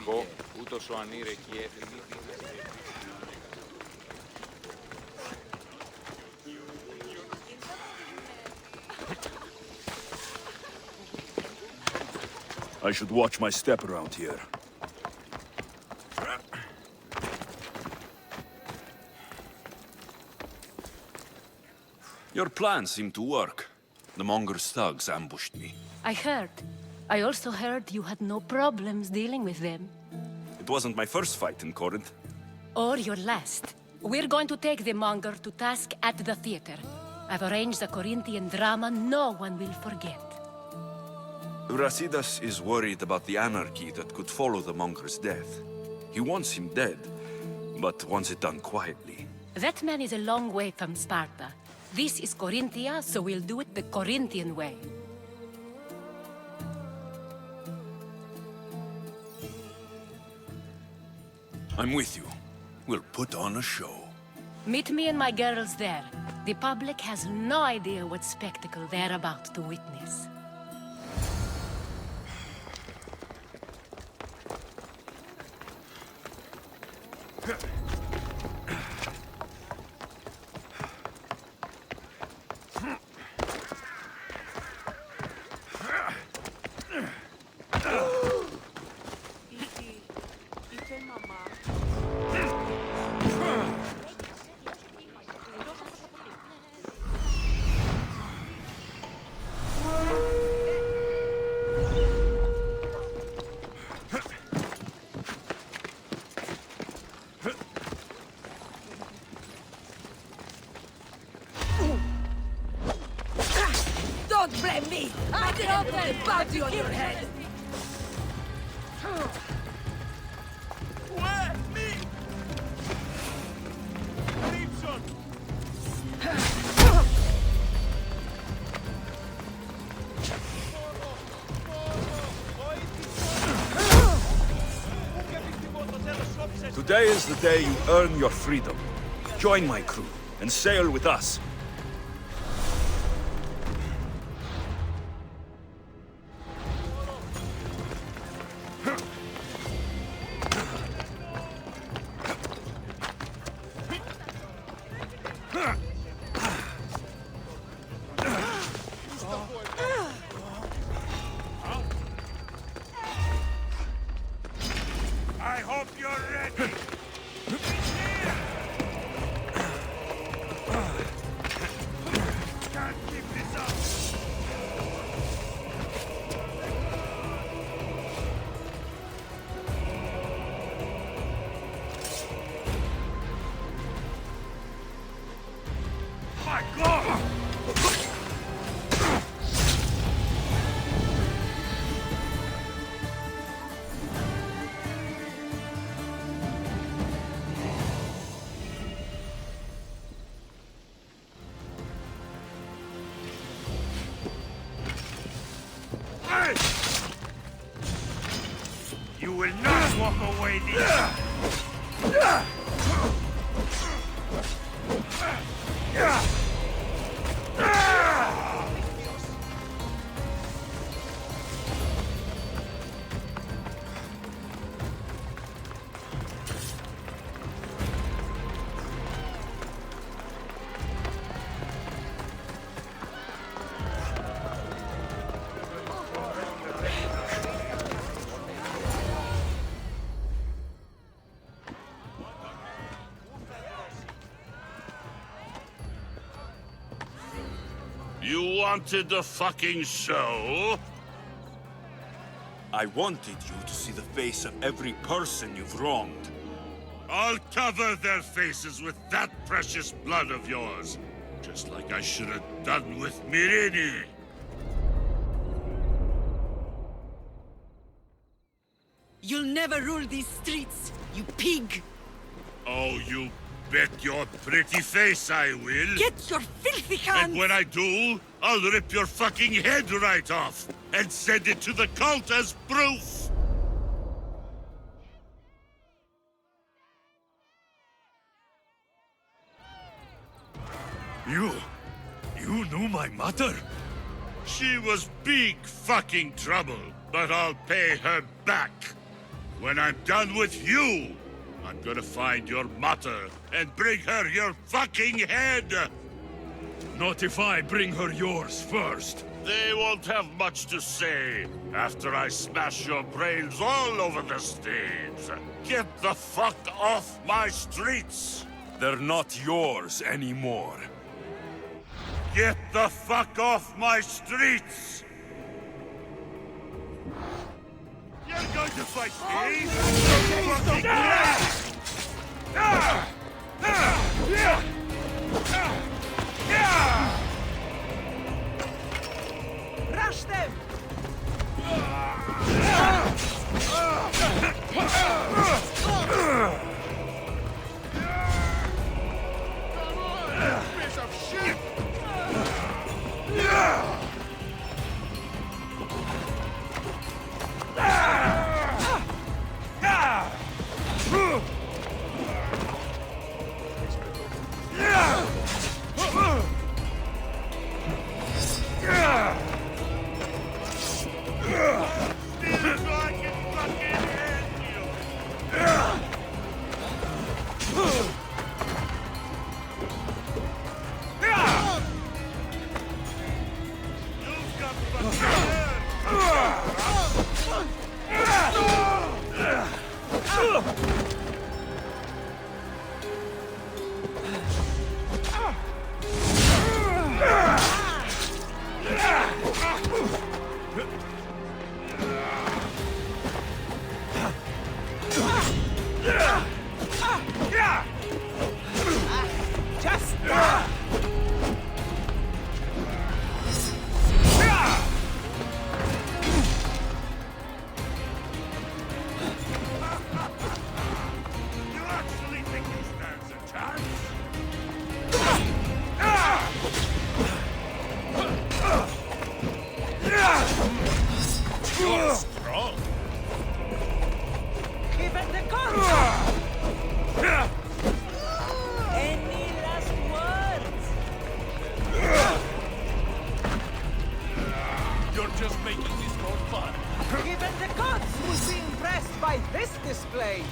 λογικό, ούτως ο ανήρεκοι έθιμοι. I should watch my step around here. Your plan seemed to work. The Monger's thugs ambushed me. I heard. I also heard you had no problems dealing with them. It wasn't my first fight in Corinth. Or your last. We're going to take the Monger to task at the theater. I've arranged a Corinthian drama no one will forget. Brasidas is worried about the anarchy that could follow the Monger's death. He wants him dead, but wants it done quietly. That man is a long way from Sparta. This is Corinthia, so we'll do it the Corinthian way. I'm with you. We'll put on a show. Meet me and my girls there. The public has no idea what spectacle they're about to witness. Don't blame me! I didn't put the bounty on your head! Where? Me? Crimson! Today is the day you earn your freedom. Join my crew and sail with us. I hope you're ready! Can't keep this up! My God! Hey! You will not walk away this time! You wanted the fucking show? I wanted you to see the face of every person you've wronged. I'll cover their faces with that precious blood of yours. Just like I should have done with Myrini. You'll never rule these streets, you pig! Oh, you bet your pretty face I will. Get your filthy hands! And when I do, I'll rip your fucking head right off and send it to the cult as proof. You knew my mother? She was big fucking trouble, but I'll pay her back. When I'm done with you, I'm gonna find your mother and bring her your fucking head! Not if I bring her yours first. They won't have much to say after I smash your brains all over the stage. Get the fuck off my streets! They're not yours anymore. Get the fuck off my streets! You're going to fight me? Rush them! Piece of shit! display.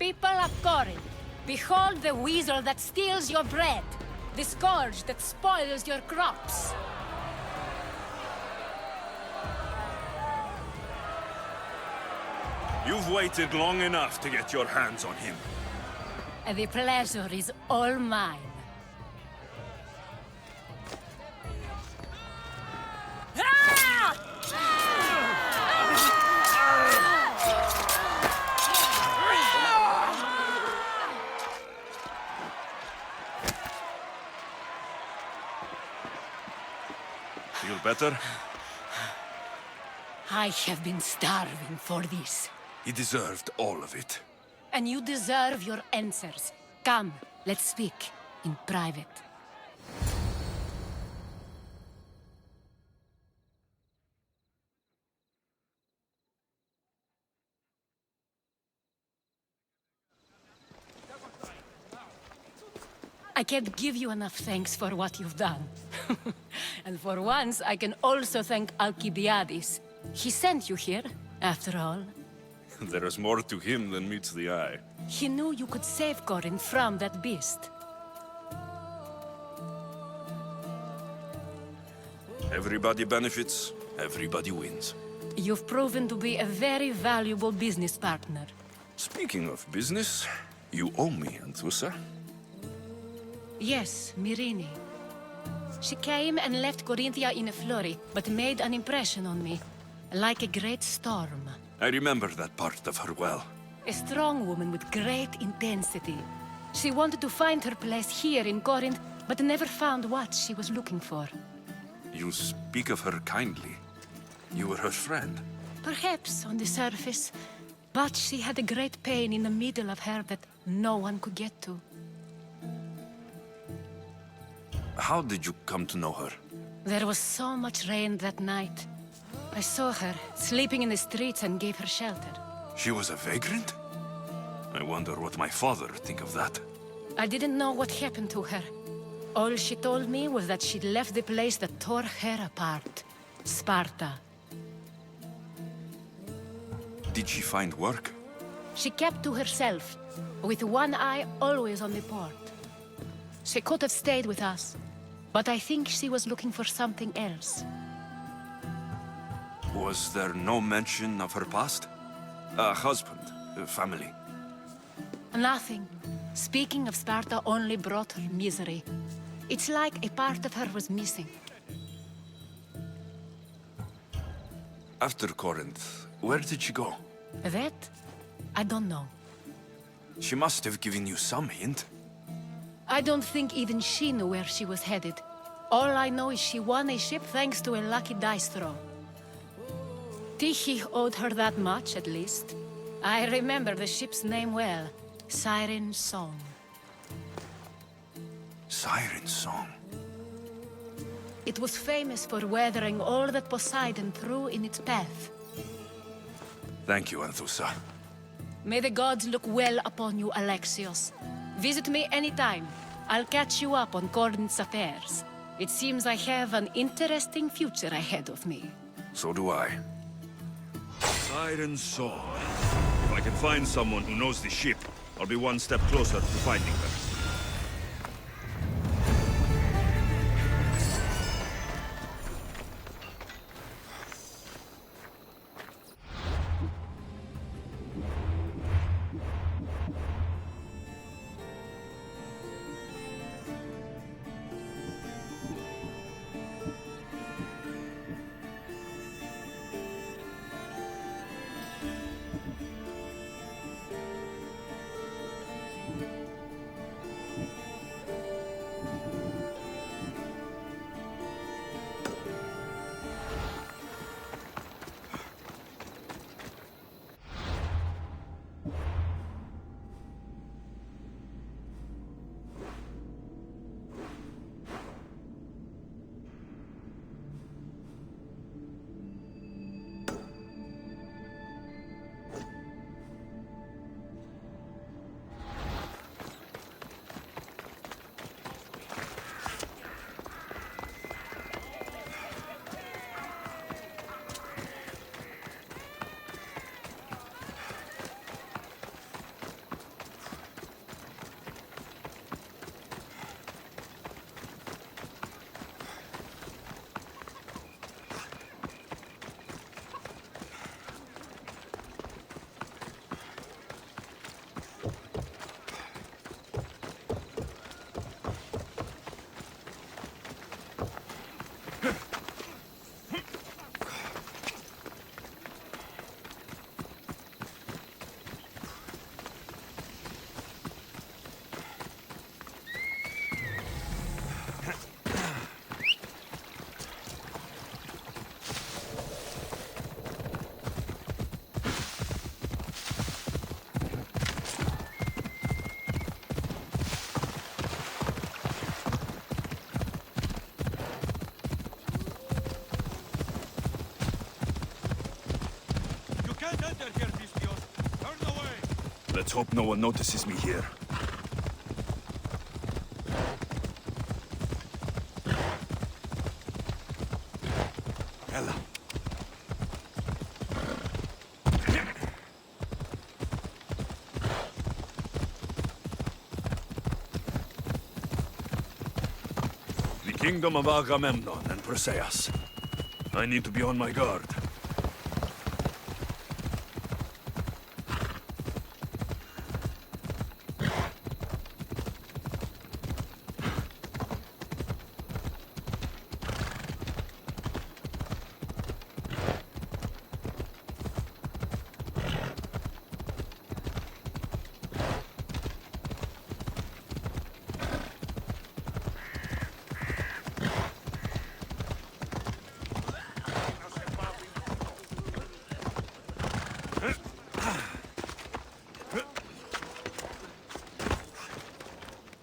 People of Corinth, behold the weasel that steals your bread. The scourge that spoils your crops. You've waited long enough to get your hands on him. The pleasure is all mine. Feel better? I have been starving for this. He deserved all of it. And you deserve your answers. Come, let's speak in private. I can't give you enough thanks for what you've done. And for once, I can also thank Alcibiades. He sent you here, after all. There is more to him than meets the eye. He knew you could save Corinth from that beast. Everybody benefits, everybody wins. You've proven to be a very valuable business partner. Speaking of business, you owe me, Anthusa. Yes, Myrine. She came and left Corinthia in a flurry, but made an impression on me. Like a great storm. I remember that part of her well. A strong woman with great intensity. She wanted to find her place here in Corinth, but never found what she was looking for. You speak of her kindly. You were her friend. Perhaps on the surface, but she had a great pain in the middle of her that no one could get to. How did you come to know her? There was so much rain that night. I saw her, sleeping in the streets, and gave her shelter. She was a vagrant? I wonder what my father would think of that. I didn't know what happened to her. All she told me was that she'd left the place that tore her apart. Sparta. Did she find work? She kept to herself, with one eye always on the port. She could have stayed with us, but I think she was looking for something else. Was there no mention of her past? A husband, a family? Nothing. Speaking of Sparta only brought her misery. It's like a part of her was missing. After Corinth, where did she go? That? I don't know. She must have given you some hint. I don't think even she knew where she was headed. All I know is she won a ship thanks to a lucky dice throw. Tyche owed her that much, at least. I remember the ship's name well. Siren Song. Siren Song. It was famous for weathering all that Poseidon threw in its path. Thank you, Anthusa. May the gods look well upon you, Alexios. Visit me anytime. I'll catch you up on Corinth's affairs. It seems I have an interesting future ahead of me. So do I. Siren Song. If I can find someone who knows the ship, I'll be one step closer to finding her. Let's hope no one notices me here. Ella. The kingdom of Agamemnon and Perseus. I need to be on my guard.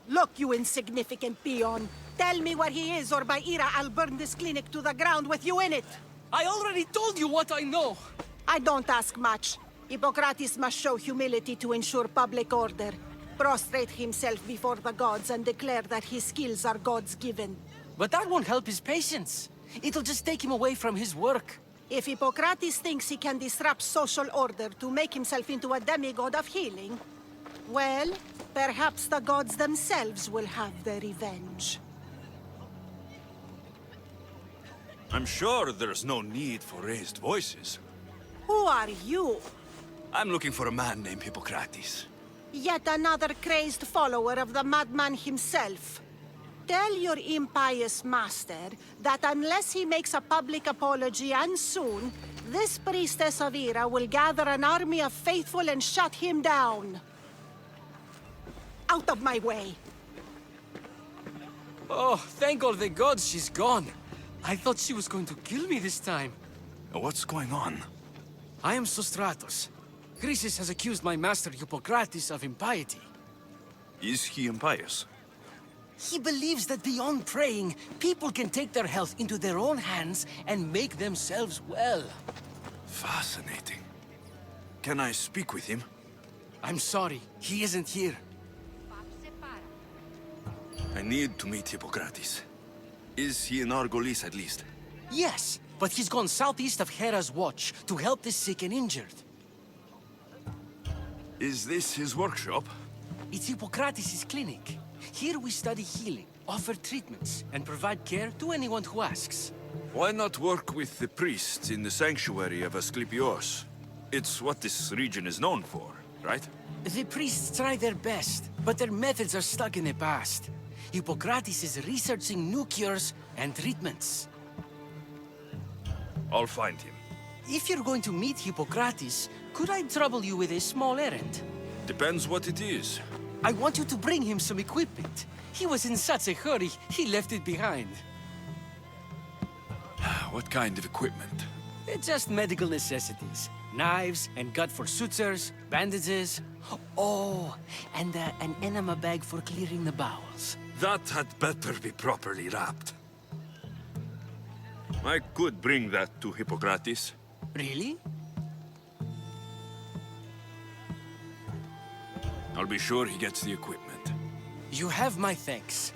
Look, you insignificant peon. Tell me where he is, or by Ira, I'll burn this clinic to the ground with you in it. I already told you what I know. I don't ask much. Hippocrates must show humility to ensure public order. Prostrate himself before the gods and declare that his skills are gods given. But that won't help his patients. It'll just take him away from his work. If Hippocrates thinks he can disrupt social order to make himself into a demigod of healing, well, perhaps the gods themselves will have their revenge. I'm sure there's no need for raised voices. Who are you? I'm looking for a man named Hippocrates. Yet another crazed follower of the madman himself. Tell your impious master that unless he makes a public apology, and soon, this priestess of Ira will gather an army of faithful and shut him down. Out of my way! Oh, thank all the gods she's gone. I thought she was going to kill me this time. What's going on? I am Sostratos. Chrysis has accused my master Hippocrates of impiety. Is he impious? He believes that beyond praying, people can take their health into their own hands and make themselves well. Fascinating. Can I speak with him? I'm sorry, he isn't here. I need to meet Hippocrates. Is he in Argolis at least? Yes, but he's gone southeast of Hera's watch to help the sick and injured. Is this his workshop? It's Hippocrates' clinic. Here we study healing, offer treatments, and provide care to anyone who asks. Why not work with the priests in the sanctuary of Asclepios? It's what this region is known for, right? The priests try their best, but their methods are stuck in the past. Hippocrates is researching new cures and treatments. I'll find him. If you're going to meet Hippocrates, could I trouble you with a small errand? Depends what it is. I want you to bring him some equipment. He was in such a hurry, he left it behind. What kind of equipment? Just medical necessities. Knives and gut for sutures, bandages. Oh, and an enema bag for clearing the bowels. That had better be properly wrapped. I could bring that to Hippocrates. Really? I'll be sure he gets the equipment. You have my thanks.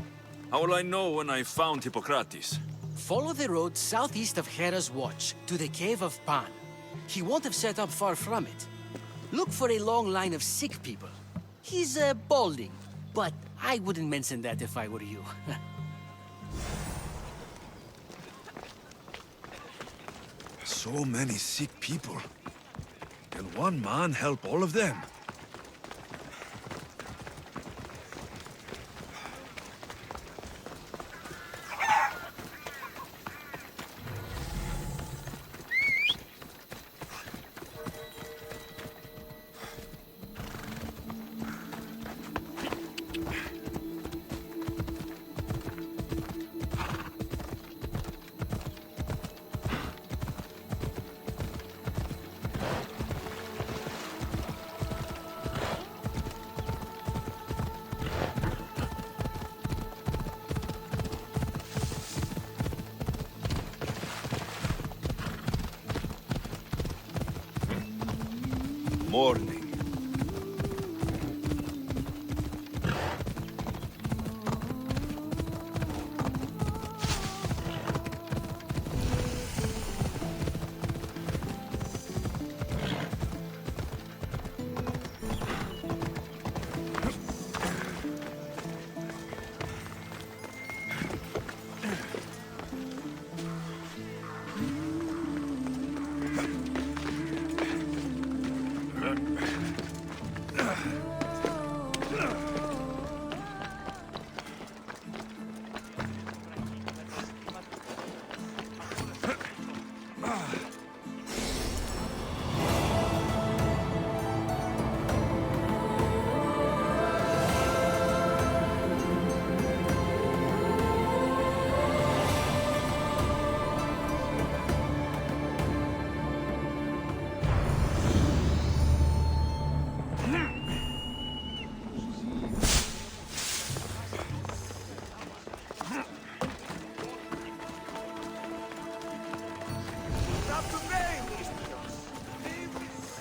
How will I know when I found Hippocrates? Follow the road southeast of Hera's watch to the cave of Pan. He won't have set up far from it. Look for a long line of sick people. He's balding, but I wouldn't mention that if I were you. So many sick people. Can one man help all of them? morning.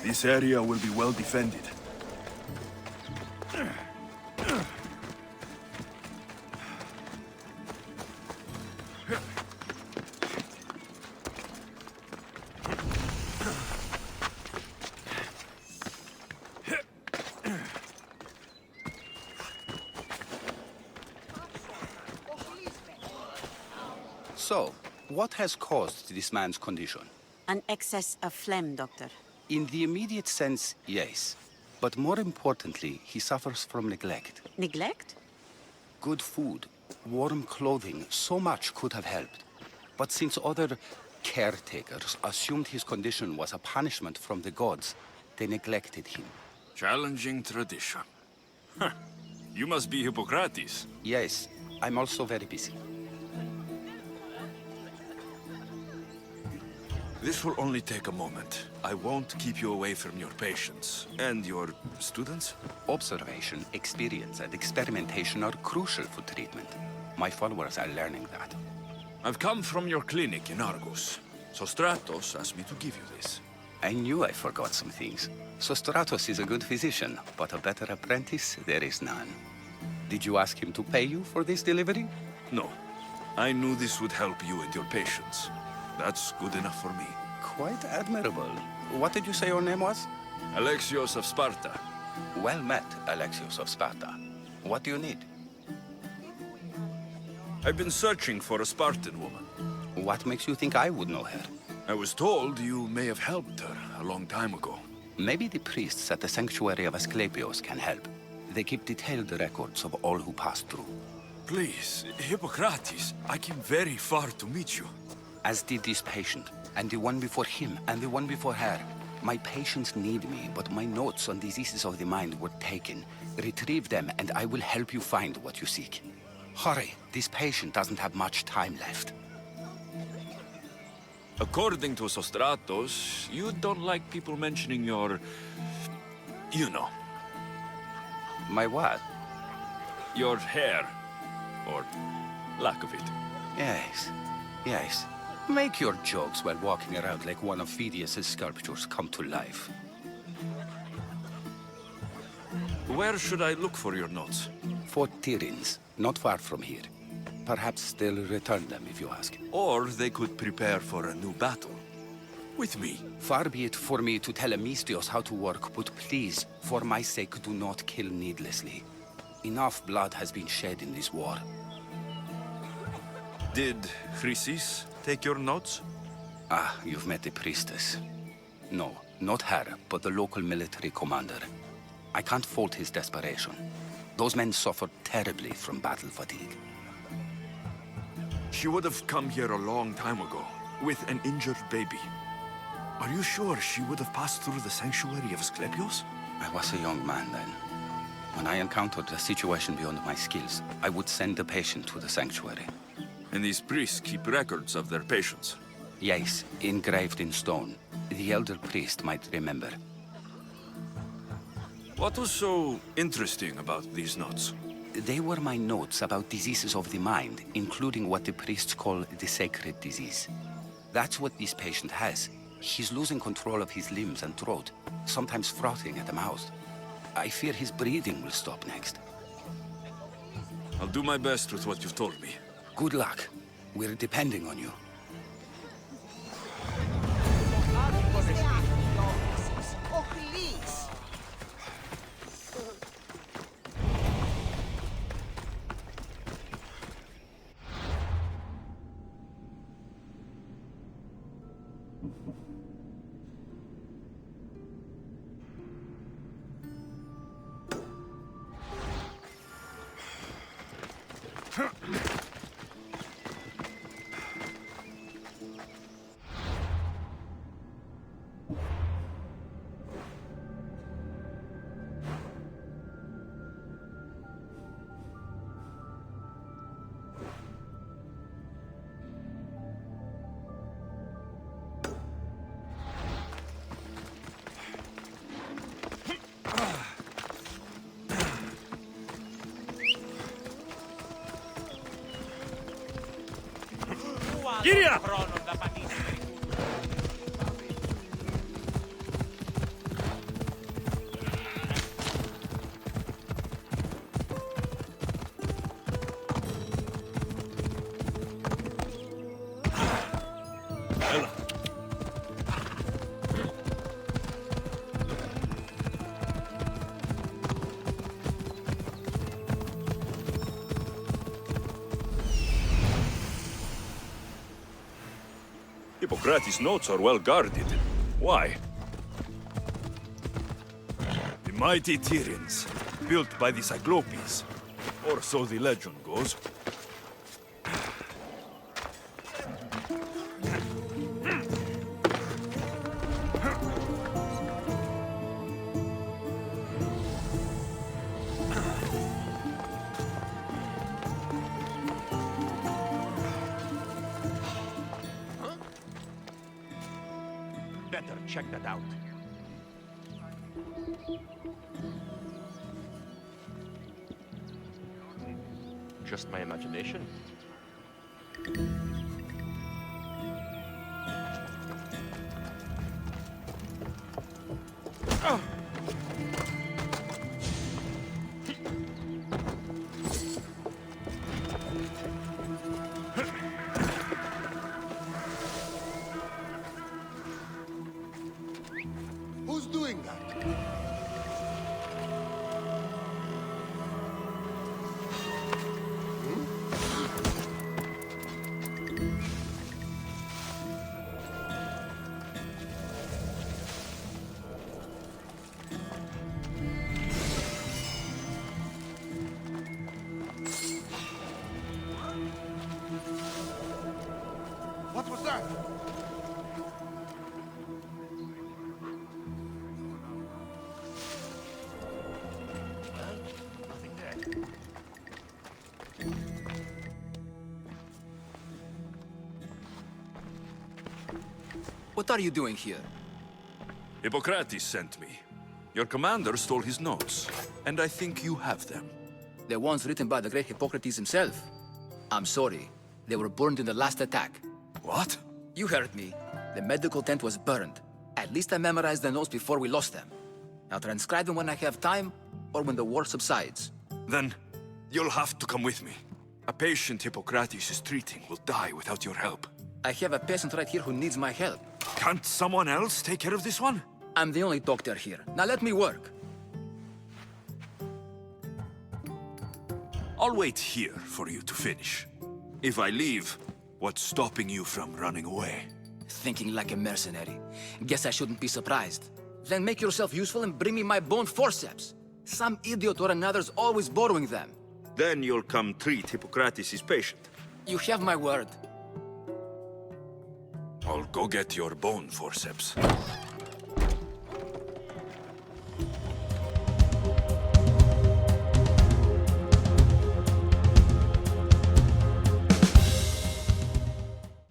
This area will be well defended. So, what has caused this man's condition? An excess of phlegm, Doctor. In the immediate sense, yes. But more importantly, he suffers from neglect. Neglect? Good food, warm clothing, so much could have helped. But since other caretakers assumed his condition was a punishment from the gods, they neglected him. Challenging tradition. Huh. You must be Hippocrates. Yes, I'm also very busy. This will only take a moment. I won't keep you away from your patients. And your students? Observation, experience, and experimentation are crucial for treatment. My followers are learning that. I've come from your clinic in Argos. Sostratos asked me to give you this. I knew I forgot some things. Sostratos is a good physician, but a better apprentice there is none. Did you ask him to pay you for this delivery? No. I knew this would help you and your patients. That's good enough for me. Quite admirable. What did you say your name was? Alexios of Sparta. Well met, Alexios of Sparta. What do you need? I've been searching for a Spartan woman. What makes you think I would know her? I was told you may have helped her a long time ago. Maybe the priests at the sanctuary of Asclepios can help. They keep detailed records of all who pass through. Please, Hippocrates, I came very far to meet you. As did this patient, and the one before him, and the one before her. My patients need me, but my notes on diseases of the mind were taken. Retrieve them, and I will help you find what you seek. Hurry, this patient doesn't have much time left. According to Sostratos, you don't like people mentioning your... you know. My what? Your hair. Or lack of it. Yes, yes. Make your jokes while walking around like one of Phidias' sculptures come to life. Where should I look for your notes? For Tyrins, not far from here. Perhaps they'll return them if you ask. Or they could prepare for a new battle. With me. Far be it for me to tell Amistios how to work, but please, for my sake, do not kill needlessly. Enough blood has been shed in this war. Did Chrysis take your notes? Ah, you've met the priestess. No, not her, but the local military commander. I can't fault his desperation. Those men suffered terribly from battle fatigue. She would have come here a long time ago, with an injured baby. Are you sure she would have passed through the sanctuary of Asclepios? I was a young man then. When I encountered a situation beyond my skills, I would send the patient to the sanctuary. And these priests keep records of their patients? Yes, engraved in stone. The elder priest might remember. What was so interesting about these notes? They were my notes about diseases of the mind, including what the priests call the sacred disease. That's what this patient has. He's losing control of his limbs and throat, sometimes frothing at the mouth. I fear his breathing will stop next. I'll do my best with what you've told me. Good luck. We're depending on you. Oh, please. Kyria! Hippocrates' notes are well guarded. Why? The mighty Tyrians, built by the Cyclopes. Or so the legend goes. Better check that out. Just my imagination? Who's doing that? What was that? Nothing there. What are you doing here? Hippocrates sent me. Your commander stole his notes, and I think you have them. The ones written by the great Hippocrates himself. I'm sorry. They were burned in the last attack. What? You heard me. The medical tent was burned. At least I memorized the notes before we lost them. I'll transcribe them when I have time, or when the war subsides. Then, you'll have to come with me. A patient Hippocrates is treating will die without your help. I have a patient right here who needs my help. Can't someone else take care of this one? I'm the only doctor here. Now let me work. I'll wait here for you to finish. If I leave, what's stopping you from running away? Thinking like a mercenary. Guess I shouldn't be surprised. Then make yourself useful and bring me my bone forceps. Some idiot or another's always borrowing them. Then you'll come treat Hippocrates' patient. You have my word. I'll go get your bone forceps.